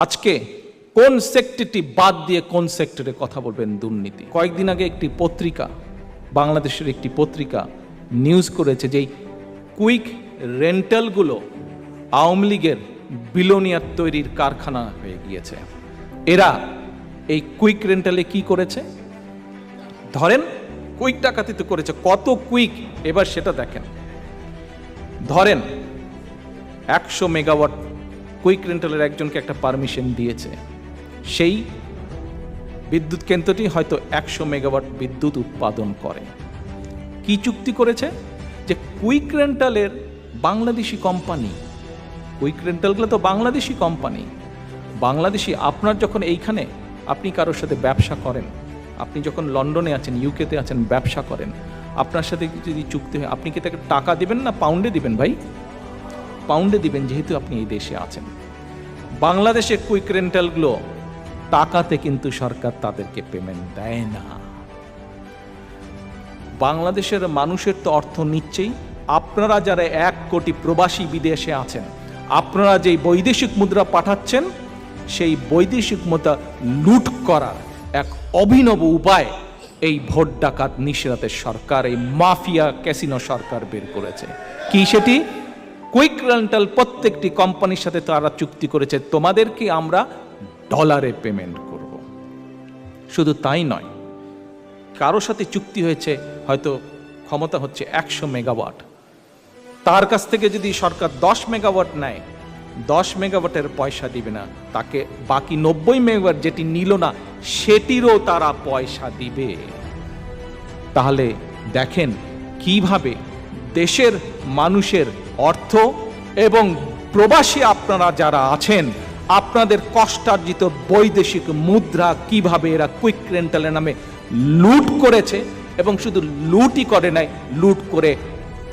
আজকে কোন সেক্টরটি বাদ দিয়ে কোন সেক্টরে কথা বলবেন দুর্নীতি? কয়েকদিন আগে একটি পত্রিকা, বাংলাদেশের একটি পত্রিকা নিউজ করেছে যে কুইক রেন্টালগুলো আওয়ামী লীগের বিলোনিয়ার তৈরির কারখানা হয়ে গিয়েছে। এরা এই কুইক রেন্টালে কি করেছে? ধরেন কুইক ডাকাতি তো করেছে, কত কুইক এবার সেটা দেখেন। ধরেন 100 মেগাওয়াট কুইক রেন্টালের একজনকে একটা পারমিশন দিয়েছে, সেই বিদ্যুৎ কেন্দ্রটি হয়তো 100 মেগাওয়াট বিদ্যুৎ উৎপাদন করে। কি চুক্তি করেছে? যে কুইক রেন্টালের বাংলাদেশি কোম্পানি, কুইক রেন্টালগুলো তো বাংলাদেশি কোম্পানি, বাংলাদেশি। আপনার যখন এইখানে আপনি কারোর সাথে ব্যবসা করেন, আপনি যখন লন্ডনে আছেন, ইউকেতে আছেন, ব্যবসা করেন, আপনার সাথে যদি চুক্তি হয়, আপনি কি তাকে টাকা দিবেন না পাউন্ডে দিবেন? ভাই, পাউন্ডে দিবেন, যেহেতু আপনি এই দেশে আছেন। বাংলাদেশের কুইক রেন্টালগুলো টাকাতে কিন্তু সরকার তাদেরকে পেমেন্ট দেয় না। বাংলাদেশের মানুষের তো অর্থ নিচ্ছেই। আপনারা যারা 1 কোটি প্রবাসী বিদেশে আছেন, আপনারা যেই বৈদেশিক মুদ্রা পাঠাচ্ছেন, সেই বৈদেশিক মুদ্রা লুট করার এক অভিনব উপায় এই ভোট ডাকাত নিশরাতের সরকার, এই মাফিয়া ক্যাসিনো সরকার বের করেছে। কি সেটি? কুইক রেন্টাল প্রত্যেকটি কোম্পানির সাথে তারা চুক্তি করেছে, তোমাদেরকে আমরা ডলারে পেমেন্ট করব। শুধু তাই নয়, কারোর সাথে চুক্তি হয়েছে, হয়তো ক্ষমতা হচ্ছে 100 মেগাওয়াট, তার কাছ থেকে যদি সরকার 10 মেগাওয়াট নেয়, 10 মেগাওয়াটের পয়সা দিবে না, তাকে বাকি 90 মেগাওয়াট যেটি নিল না, সেটিরও তারা পয়সা দিবে। তাহলে দেখেন কিভাবে দেশের মানুষের অর্থ এবং প্রবাসী আপনারা যারা আছেন, আপনাদের কষ্টার্জিত বৈদেশিক মুদ্রা কিভাবে এরা কুইক রেন্টালের নামে লুট করেছে, এবং শুধু লুটই করে নাই, লুট করে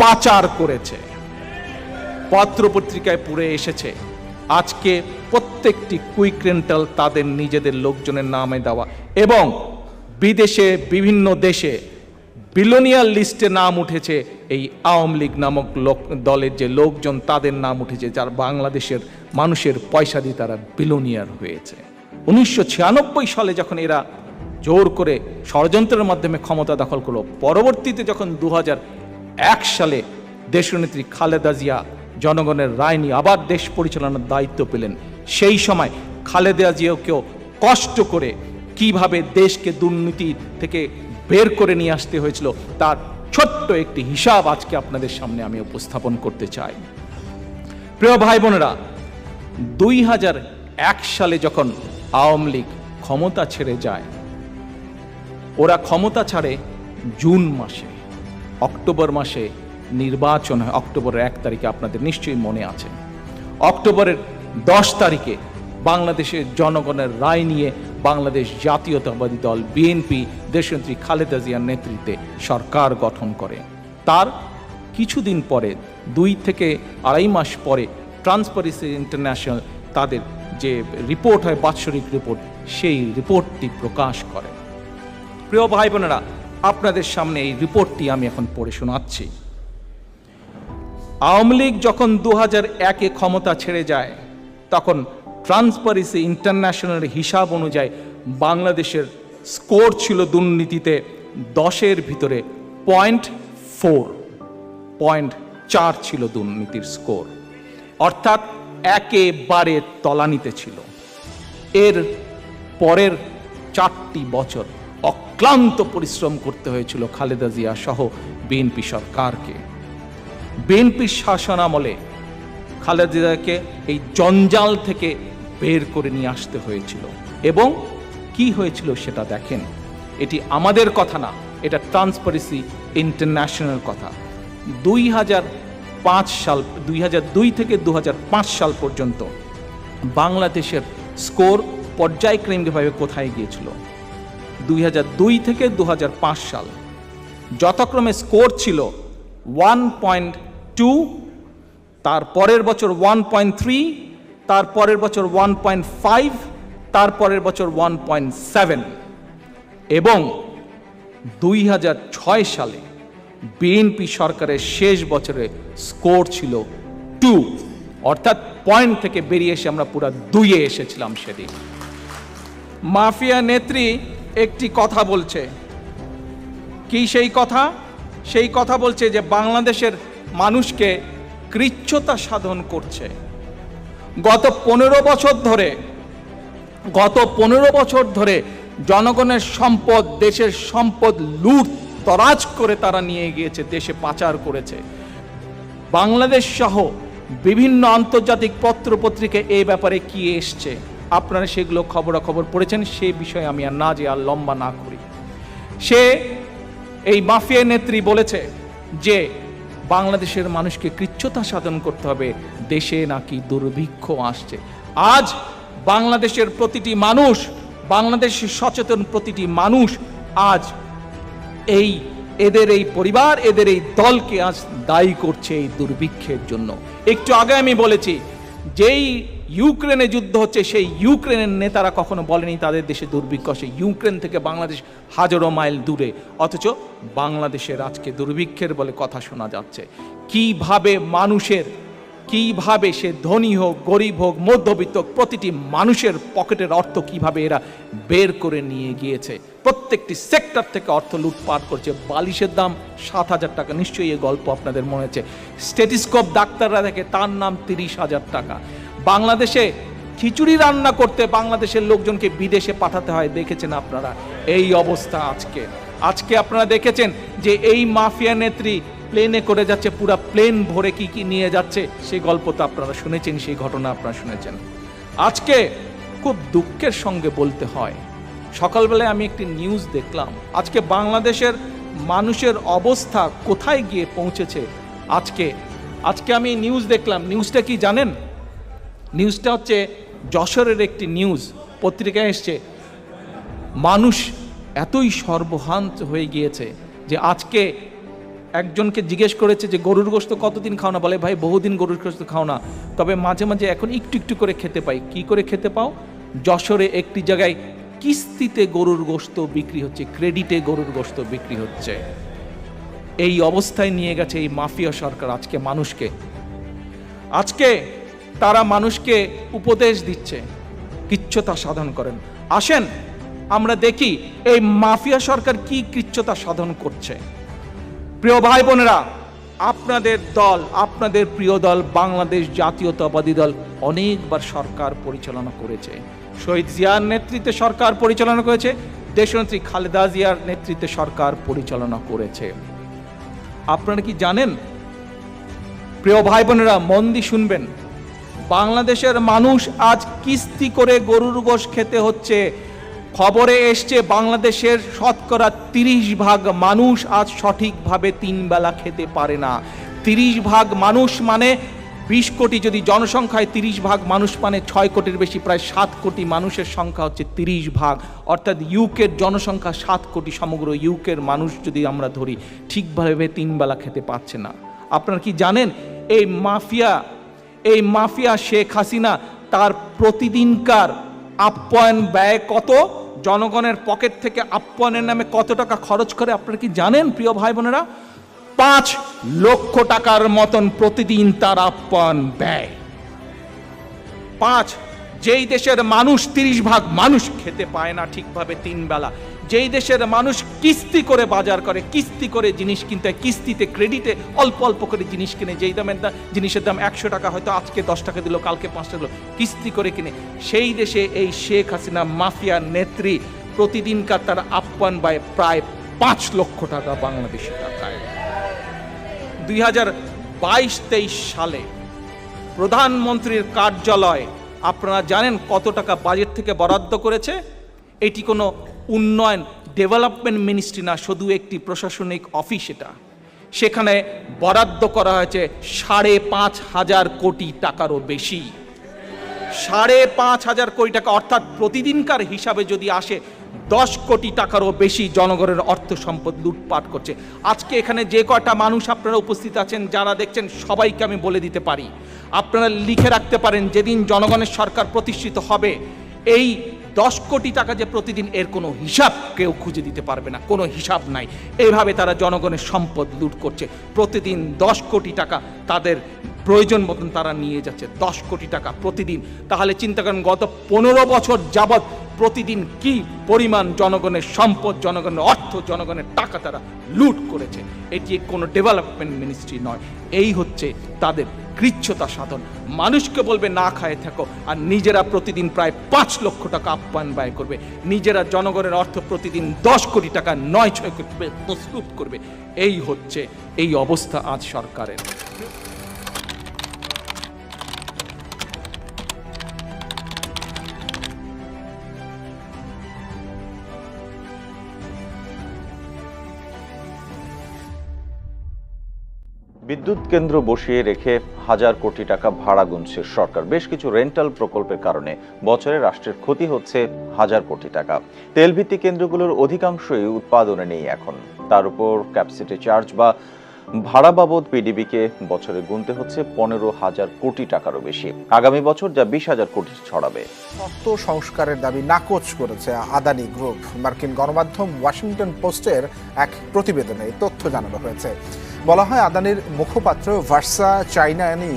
পাচার করেছে। পত্রপত্রিকায় পড়ে এসেছে আজকে প্রত্যেকটি কুইক রেন্টাল তাদের নিজেদের লোকজনের নামে দেওয়া, এবং বিদেশে বিভিন্ন দেশে বিলোনিয়ার লিস্টে নাম উঠেছে এই আওয়ামী লীগ নামক দলের যে লোকজন, তাদের নাম উঠেছে, যার বাংলাদেশের মানুষের পয়সা দিয়ে তারা বিলোনিয়ার হয়েছে। 1996 সালে যখন এরা জোর করে ষড়যন্ত্রের মাধ্যমে ক্ষমতা দখল করলো, পরবর্তীতে যখন 2001 সালে দেশনেত্রী খালেদা জিয়া জনগণের রায় নিয়ে আবার দেশ পরিচালনার দায়িত্ব পেলেন, সেই সময় খালেদা জিয়াকেও কষ্ট করে কিভাবে দেশকে দুর্নীতি থেকে বের করে নিয়ে আসতে হয়েছিল, তার ছোট্ট একটি হিসাব আজকে আপনাদের সামনে আমি উপস্থাপন করতে চাই। প্রিয় ভাই বোনেরা, 2001 সালে যখন আওয়ামী লীগ ক্ষমতা ছেড়ে যায়, ওরা ক্ষমতা ছাড়ে জুন মাসে, অক্টোবর মাসে নির্বাচন হয়। অক্টোবরের 1 তারিখে, আপনাদের নিশ্চয়ই মনে আছে। অক্টোবরের 10 তারিখে বাংলাদেশের জনগণের রায় নিয়ে বাংলাদেশ জাতীয়তাবাদী দল বিএনপি দেশনেত্রী খালেদা জিয়ার নেতৃত্বে সরকার গঠন করে। তার কিছুদিন পরে, 2 থেকে আড়াই মাস পরে, ট্রান্সপারেন্সি ইন্টারন্যাশনাল তাদের যে রিপোর্ট হয়, বাৎসরিক রিপোর্ট, সেই রিপোর্টটি প্রকাশ করে। প্রিয় ভাই বোনেরা, আপনাদের সামনে এই রিপোর্টটি আমি এখন পড়ে শোনাচ্ছি। আওয়ামী লীগ যখন 2001-এ ক্ষমতা ছেড়ে যায়, তখন ট্রান্সপারেন্সি ইন্টারন্যাশনালের হিসাব অনুযায়ী বাংলাদেশের স্কোর ছিল দুর্নীতিতে 10-এর ভিতরে 0.4 ছিল দুর্নীতির স্কোর, অর্থাৎ একেবারে তলানিতে ছিল। এর পরের 4টি বছর অক্লান্ত পরিশ্রম করতে হয়েছিল খালেদা জিয়া সহ বিএনপি সরকারকে। বিএনপির শাসনামলে খালেদা জিয়াকে এই জঞ্জাল থেকে বের করে নিয়ে আসতে হয়েছিল, এবং কি হয়েছিল সেটা দেখেন। এটি আমাদের কথা না, এটা ট্রান্সপারেন্সি ইন্টারন্যাশনাল কথা। 2002 থেকে 2005 সাল পর্যন্ত বাংলাদেশের স্কোর পর্যায়ক্রমিকভাবে কোথায় গিয়েছিল? 2002 থেকে 2005 সাল যথাক্রমে স্কোর ছিল 1.2, তার পরের বছর 1.3, তার পরের বছর 1.5, তার পরের বছর 1.7, এবং 2006 সালে বিএনপি সরকারের শেষ বছরে স্কোর ছিল 2, অর্থাৎ পয়েন্ট থেকে বেরিয়ে এসে আমরা পুরো দুইয়ে এসেছিলাম সেদিন। মাফিয়া নেত্রী একটি কথা বলছে, কি সেই কথা? সেই কথা বলছে যে বাংলাদেশের মানুষকে কৃচ্ছ্রতা সাধন করছে। গত 15 বছর ধরে জনগণের সম্পদ, দেশের সম্পদ লুট তরাজ করে তারা নিয়ে গিয়েছে, দেশে পাচার করেছে। বাংলাদেশ সহ বিভিন্ন আন্তর্জাতিক পত্র পত্রিকায় এই ব্যাপারে কি এসছে আপনারা সেগুলো খবরাখবর পড়েছেন, সে বিষয়ে আমি আর না যে আর লম্বা না করি। সে এই মাফিয়া নেত্রী বলেছে যে বাংলাদেশের মানুষকে কৃচ্ছ্রতা সাধন করতে হবে, দেশে নাকি দুর্ভিক্ষ আসছে। আজ বাংলাদেশের প্রতিটি মানুষ, বাংলাদেশের সচেতন প্রতিটি মানুষ আজ এদের এই পরিবার, এদের এই দলকে আজ দায়ী করছে এই দুর্ভিক্ষের জন্য। একটু আগে আমি বলেছি, যেই ইউক্রেনে যুদ্ধ হচ্ছে সেই ইউক্রেনের নেতারা কখনো বলেনি তাদের দেশে দুর্ভিক্ষ আসে। ইউক্রেন থেকে বাংলাদেশ হাজারো মাইল দূরে, অথচ বাংলাদেশের আজকে দুর্ভিক্ষের বলে কথা শোনা যাচ্ছে। কিভাবে সে ধনী হোক, গরিব হোক, মধ্যবিত্ত, প্রতিটি মানুষের পকেটের অর্থ কিভাবে এরা বের করে নিয়ে গিয়েছে। প্রত্যেকটি সেক্টর থেকে অর্থ লুটপাট করছে। বালিশের দাম 7,000 টাকা, নিশ্চয়ই এই গল্প আপনাদের মনে আছে। স্টেথোস্কোপ ডাক্তাররা দেখে, তার নাম 30,000 টাকা। বাংলাদেশে খিচুড়ি রান্না করতে বাংলাদেশের লোকজনকে বিদেশে পাঠাতে হয়, দেখেছেন আপনারা এই অবস্থা। আজকে আপনারা দেখেছেন যে এই মাফিয়া নেত্রী প্লেনে করে যাচ্ছে, পুরা প্লেন ভরে কি কি নিয়ে যাচ্ছে, সেই গল্প তো আপনারা শুনেছেন, সেই ঘটনা আপনারা শুনেছেন। আজকে খুব দুঃখের সঙ্গে বলতে হয়, সকালবেলায় আমি একটি নিউজ দেখলাম, আজকে বাংলাদেশের মানুষের অবস্থা কোথায় গিয়ে পৌঁছেছে। আজকে আমি নিউজ দেখলাম। নিউজটা কি জানেন? নিউজটা হচ্ছে যশোরের একটি নিউজ, পত্রিকায় এসছে। মানুষ এতই সর্বহান্ত হয়ে গিয়েছে যে আজকে একজনকে জিজ্ঞেস করেছে যে গরুর গোশত কতদিন খাও না? বলে ভাই বহুদিন গরুর গোশত খাও না, তবে মাঝে মাঝে এখন একটু একটু করে খেতে পাই। কি করে খেতে পাও? যশোরে একটি জায়গায় কিস্তিতে গরুর গোশত বিক্রি হচ্ছে, ক্রেডিটে গরুর গোশত বিক্রি হচ্ছে। এই অবস্থায় নিয়ে গেছে এই মাফিয়া সরকার আজকে মানুষকে। আজকে তারা মানুষকে উপদেশ দিচ্ছে, কৃচ্ছ্রতা সাধন করেন। আসেন আমরা দেখি এই মাফিয়া সরকার কি কৃচ্ছ্রতা সাধন করছে। প্রিয় ভাই বোনেরা, আপনাদের দল, আপনাদের প্রিয় দল বাংলাদেশ জাতীয়তাবাদী দল অনেকবার সরকার পরিচালনা করেছে। শহীদ জিয়ার নেতৃত্বে সরকার পরিচালনা করেছে, দেশনেত্রী খালেদা জিয়ার নেতৃত্বে সরকার পরিচালনা করেছে। আপনারা কি জানেন? প্রিয় ভাই বোনেরা মন দিয়ে শুনবেন, বাংলাদেশের মানুষ আজ কিস্তি করে গরুর গোশ খেতে হচ্ছে। খবরে এসছে বাংলাদেশের শতকরা 30% মানুষ আজ সঠিকভাবে 3 বেলা খেতে পারে না। 30% মানুষ মানে 20 কোটি, যদি জনসংখ্যায় 30% মানুষ মানে 6 কোটির বেশি, প্রায় 7 কোটি মানুষের সংখ্যা হচ্ছে 30%। অর্থাৎ ইউকের জনসংখ্যা 7 কোটি, সমগ্র ইউকের মানুষ যদি আমরা ধরি ঠিকভাবে 3 বেলা খেতে পাচ্ছে না। আপনারা কি জানেন এই মাফিয়া শেখ হাসিনা তার প্রতিদিনকার আপ্যায়ন ব্যয় কত? জনগণের পকেট থেকে আপ্যায়নের নামে কত টাকা খরচ করে আপনারা কি জানেন প্রিয় ভাই বোনেরা? 5 লক্ষ টাকার মতন প্রতিদিন তার আপ্যায়ন ব্যয়। 5। যেই দেশের মানুষ 30% মানুষ খেতে পায় না ঠিকভাবে 3 বেলা, যেই দেশের মানুষ কিস্তি করে বাজার করে, কিস্তি করে জিনিস কিনতে হয়, কিস্তিতে ক্রেডিটে অল্প অল্প করে জিনিস কিনে, যেই দামের জিনিসের দাম 100 টাকা, হয়তো আজকে 10 টাকা দিল, কালকে 5 টাকা দিল, কিস্তি করে কিনে, সেই দেশে এই শেখ হাসিনা মাফিয়া নেত্রী প্রতিদিনকার তার আপ্যায়ন ব্যয় প্রায় 5 লক্ষ টাকা বাংলাদেশি টাকায়। 2022-23 সালে প্রধানমন্ত্রীর কার্যালয় আপনারা জানেন কত টাকা বাজেট থেকে বরাদ্দ করেছে? এটি কোনো উন্নয়ন ডেভেলপমেন্ট মিনিস্ট্রি না, শুধু একটি প্রশাসনিক অফিস। এটা সেখানে বরাদ্দ করা হয়েছে 5,500 কোটি টাকারও বেশি। 5,500 কোটি টাকা, অর্থাৎ প্রতিদিনকার হিসাবে যদি আসে 10 কোটি টাকারও বেশি জনগণের অর্থ সম্পদ লুটপাট করছে। আজকে এখানে যে কয়টা মানুষ আপনারা উপস্থিত আছেন, যারা দেখছেন, সবাইকে আমি বলে দিতে পারি, আপনারা লিখে রাখতে পারেন, যেদিন জনগণের সরকার প্রতিষ্ঠিত হবে এই 10 কোটি টাকা যে প্রতিদিন, এর কোনো হিসাব কেউ খুঁজে দিতে পারবে না, কোনো হিসাব নাই। এইভাবে তারা জনগণের সম্পদ লুট করছে। প্রতিদিন 10 কোটি টাকা তাদের প্রয়োজন মতন তারা নিয়ে যাচ্ছে 10 কোটি টাকা প্রতিদিন। তাহলে চিন্তা করেন গত 15 বছর যাবৎ প্রতিদিন কি পরিমাণ জনগণের সম্পদ, জনগণের অর্থ, জনগণের টাকা তারা লুট করেছে। এটি কোনো ডেভেলপমেন্ট মিনিস্ট্রি নয়, এই হচ্ছে তাদের কৃচ্ছতা সাধন। মানুষকে বলবে না খায় থাকো, আর নিজেরা প্রতিদিন প্রায় 5 লক্ষ টাকা আপ্যায়ন ব্যয় করবে, নিজেরা জনগণের অর্থ প্রতিদিন 10 কোটি টাকা 9-6 কোটি প্রস্তুত করবে। এই হচ্ছে এই অবস্থা আজ সরকারের। বিদ্যুৎ কেন্দ্র বসিয়ে রেখে হাজার কোটি টাকা ভাড়া গুনছে সরকার। বেশ কিছু রেন্টাল প্রকল্পের কারণে বছরে রাষ্ট্রের ক্ষতি হচ্ছে হাজার কোটি টাকা। তেলভিত্তিক কেন্দ্রগুলোর অধিকাংশই উৎপাদনে নেই এখন। তার উপর ক্যাপাসিটি চার্জ বা ভাড়া বাবদ পিডিবিকে বছরে গুনতে হচ্ছে 15,000 কোটি টাকারও বেশি। আগামী বছর যা 20,000 কোটি ছড়াবে। অর্থ সংস্কারের দাবি নাকচ করেছে আদানি গ্রুপ। মার্কিন গণমাধ্যম ওয়াশিংটন পোস্টের এক প্রতিবেদনে এই তথ্য জানানো হয়েছে। বলা হয়, আদানির মুখপাত্র ভার্সা চাইনানি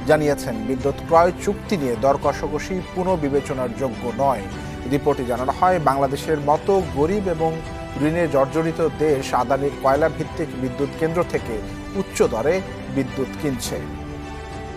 জানিয়েছেন বিদ্যুৎ ক্রয় চুক্তি নিয়ে দর কষাকষি পুনর্বিবেচনার যোগ্য নয়। রিপোর্টে জানানো হয়, বাংলাদেশের মতো গরিব এবং ঋণে জর্জরিত দেশ আদানির কয়লা ভিত্তিক বিদ্যুৎ কেন্দ্র থেকে উচ্চ দরে বিদ্যুৎ কিনছে।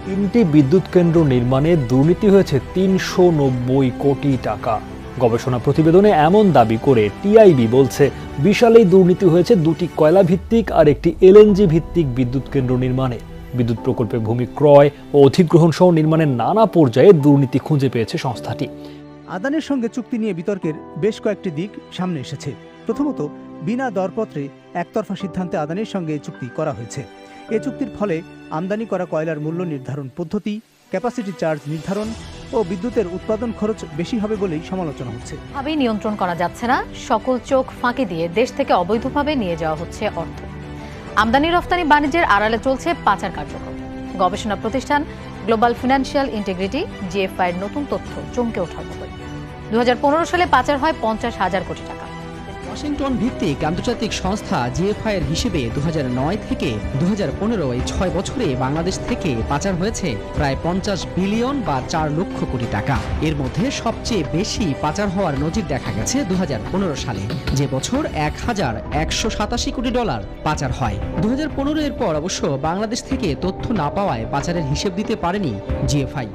3টি বিদ্যুৎ কেন্দ্র নির্মাণে দুর্নীতি হয়েছে 390 কোটি টাকা। গবেষণা প্রতিবেদনে এমন দাবি করে টিআইবি বলছে, বিশাল এই দুর্নীতি হয়েছে 2টি কয়লা ভিত্তিক আর একটি এলএনজি ভিত্তিক বিদ্যুৎ কেন্দ্র নির্মাণে। বিদ্যুৎ প্রকল্পে ভূমি ক্রয় ও অধিগ্রহণ সহ নির্মাণের নানা পর্যায়ে দুর্নীতি খুঁজে পেয়েছে সংস্থাটি। আদানির সঙ্গে চুক্তি নিয়ে বিতর্কের বেশ কয়েকটি দিক সামনে এসেছে। প্রথমত, বিনা দরপত্রে একতরফা সিদ্ধান্তে আদানির সঙ্গে চুক্তি করা হয়েছে। এ চুক্তির ফলে আমদানি করা কয়লার মূল্য নির্ধারণ পদ্ধতি, ক্যাপাসিটি চার্জ নির্ধারণ ও বিদ্যুতের উৎপাদন খরচ বেশি হবে বলেই সমালোচনা হচ্ছে। ভাবেই নিয়ন্ত্রণ করা যাচ্ছে না, সকল চোখ ফাঁকি দিয়ে দেশ থেকে অবৈধভাবে নিয়ে যাওয়া হচ্ছে অর্থ। আমদানি রফতানি বাণিজ্যের আড়ালে চলছে পাচার কার্যক্রম। গবেষণা প্রতিষ্ঠান গ্লোবাল ফিনান্সিয়াল ইন্টিগ্রিটি জিএফআই এর নতুন তথ্য চমকে ওঠার মতো। 2015 সালে পাচার হয় 50,000 কোটি টাকা। ওয়াশিংটন ভিত্তিক আন্তর্জাতিক সংস্থা জিএফআই এর হিসেবে 2009 থেকে 2015 এই 6 বছরে বাংলাদেশ থেকে পাচার হয়েছে প্রায় 50 বিলিয়ন বা 4 লক্ষ কোটি টাকা। এর মধ্যে সবচেয়ে বেশি পাচার হওয়ার নজির দেখা গেছে 2015 সালে, যে বছর 1,187 কোটি ডলার পাচার হয়। 2015 এর পর অবশ্য বাংলাদেশ থেকে তথ্য না পাওয়ায় পাচারের হিসেব দিতে পারেনি জিএফআই।